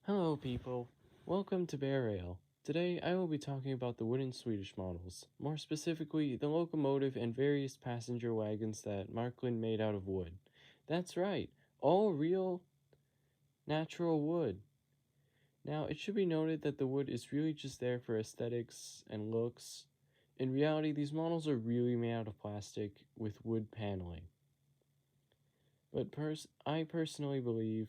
Hello people, welcome to Bear Ale. Today I will be talking about the wooden Swedish models, more specifically the locomotive and various passenger wagons that Märklin made out of wood. That's right, all real natural wood. Now it should be noted that the wood is really just there for aesthetics and looks. In reality, these models are really made out of plastic with wood paneling. But I personally believe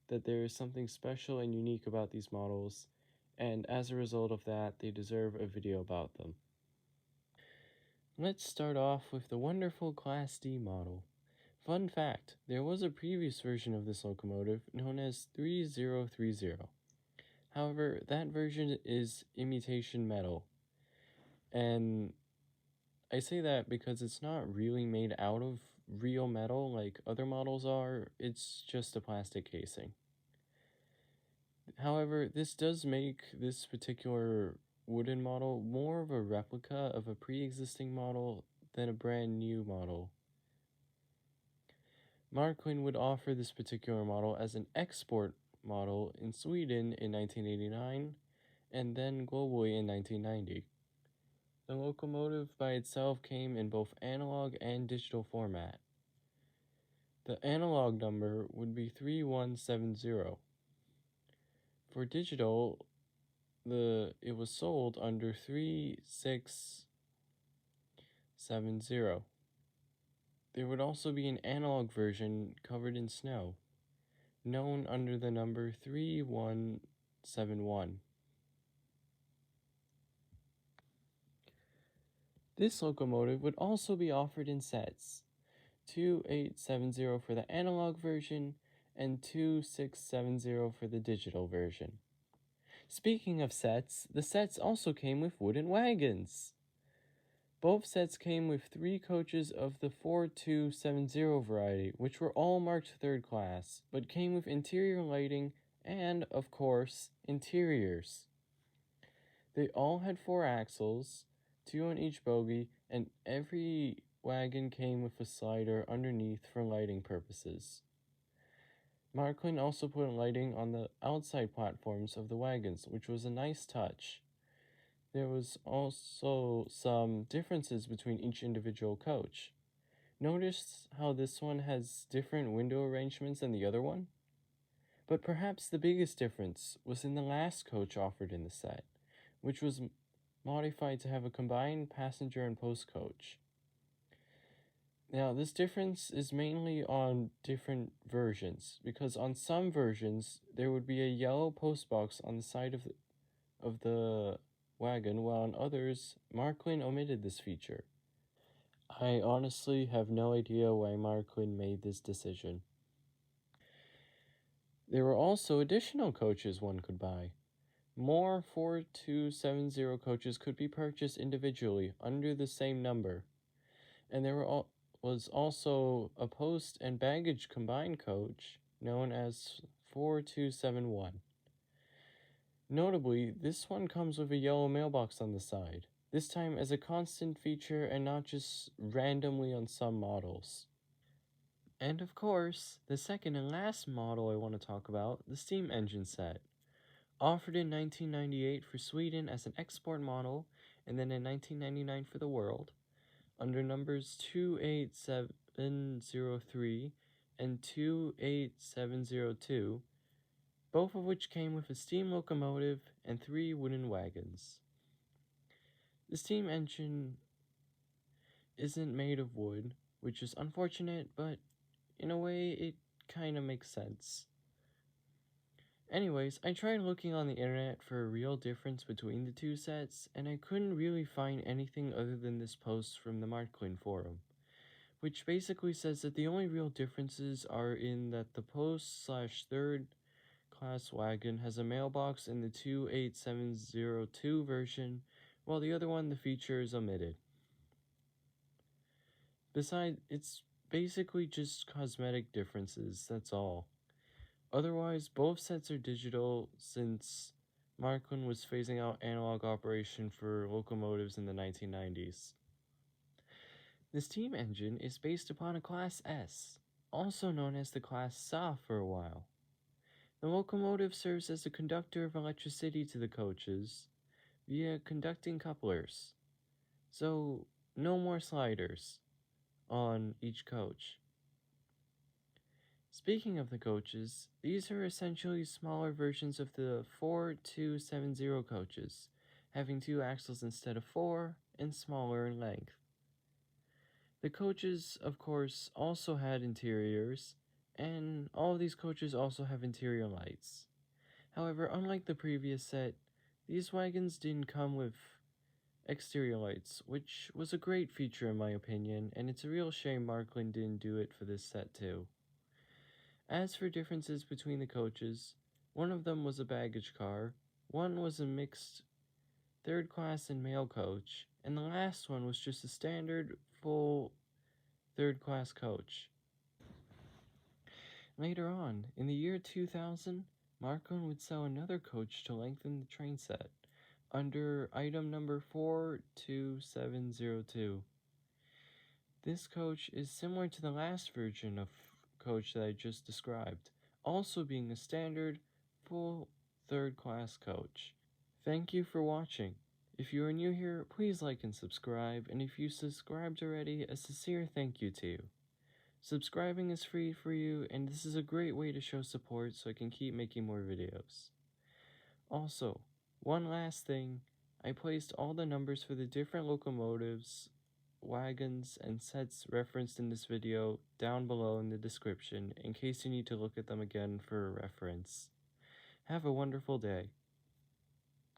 that there is something special and unique about these models, and as a result of that, they deserve a video about them. Let's start off with the wonderful Class D model. Fun fact, there was a previous version of this locomotive known as 3030. However, that version is imitation metal, and I say that because it's not really made out of real metal like other models are, it's just a plastic casing. However, this does make this particular wooden model more of a replica of a pre-existing model than a brand new model. Märklin would offer this particular model as an export model in Sweden in 1989 and then globally in 1990. The locomotive by itself came in both analog and digital format. The analog number would be 3170. For digital, it was sold under 3670. There would also be an analog version covered in snow, known under the number 3171. This locomotive would also be offered in sets, 2870 for the analog version and 2670 for the digital version. Speaking of sets, the sets also came with wooden wagons. Both sets came with 3 coaches of the 4270 variety, which were all marked third class, but came with interior lighting and, of course, interiors. They all had 4 axles, 2 on each bogie, and every wagon came with a slider underneath for lighting purposes. Märklin also put lighting on the outside platforms of the wagons, which was a nice touch. There was also some differences between each individual coach. Notice how this one has different window arrangements than the other one? But perhaps the biggest difference was in the last coach offered in the set, which was modified to have a combined passenger and post coach. Now, this difference is mainly on different versions, because on some versions, there would be a yellow post box on the side of the wagon, while on others, Märklin omitted this feature. I honestly have no idea why Märklin made this decision. There were also additional coaches one could buy. More 4270 coaches could be purchased individually under the same number, and there was also a post and baggage combined coach known as 4271. Notably, this one comes with a yellow mailbox on the side, this time as a constant feature and not just randomly on some models. And of course, the second and last model I want to talk about, the steam engine set. Offered in 1998 for Sweden as an export model, and then in 1999 for the world, under numbers 28703 and 28702, both of which came with a steam locomotive and 3 wooden wagons. The steam engine isn't made of wood, which is unfortunate, but in a way it kinda makes sense. Anyways, I tried looking on the internet for a real difference between the two sets, and I couldn't really find anything other than this post from the Märklin forum, which basically says that the only real differences are in that the post/third class wagon has a mailbox in the 28702 version, while the other one, the feature, is omitted. Besides, it's basically just cosmetic differences, that's all. Otherwise, both sets are digital since Märklin was phasing out analog operation for locomotives in the 1990s. The steam engine is based upon a Class S, also known as the Class SA for a while. The locomotive serves as a conductor of electricity to the coaches via conducting couplers, so no more sliders on each coach. Speaking of the coaches, these are essentially smaller versions of the 4270 coaches, having 2 axles instead of 4 and smaller in length. The coaches, of course, also had interiors, and all of these coaches also have interior lights. However, unlike the previous set, these wagons didn't come with exterior lights, which was a great feature in my opinion, and it's a real shame Märklin didn't do it for this set too. As for differences between the coaches, one of them was a baggage car, one was a mixed third class and mail coach, and the last one was just a standard full third class coach. Later on, in the year 2000, Märklin would sell another coach to lengthen the train set, under item number 42702. This coach is similar to the last version of coach that I just described, also being a standard, full third-class coach. Thank you for watching. If you are new here, please like and subscribe, and if you subscribed already, a sincere thank you to you. Subscribing is free for you, and this is a great way to show support so I can keep making more videos. Also, one last thing, I placed all the numbers for the different locomotives, wagons, and sets referenced in this video down below in the description in case you need to look at them again for a reference. Have a wonderful day.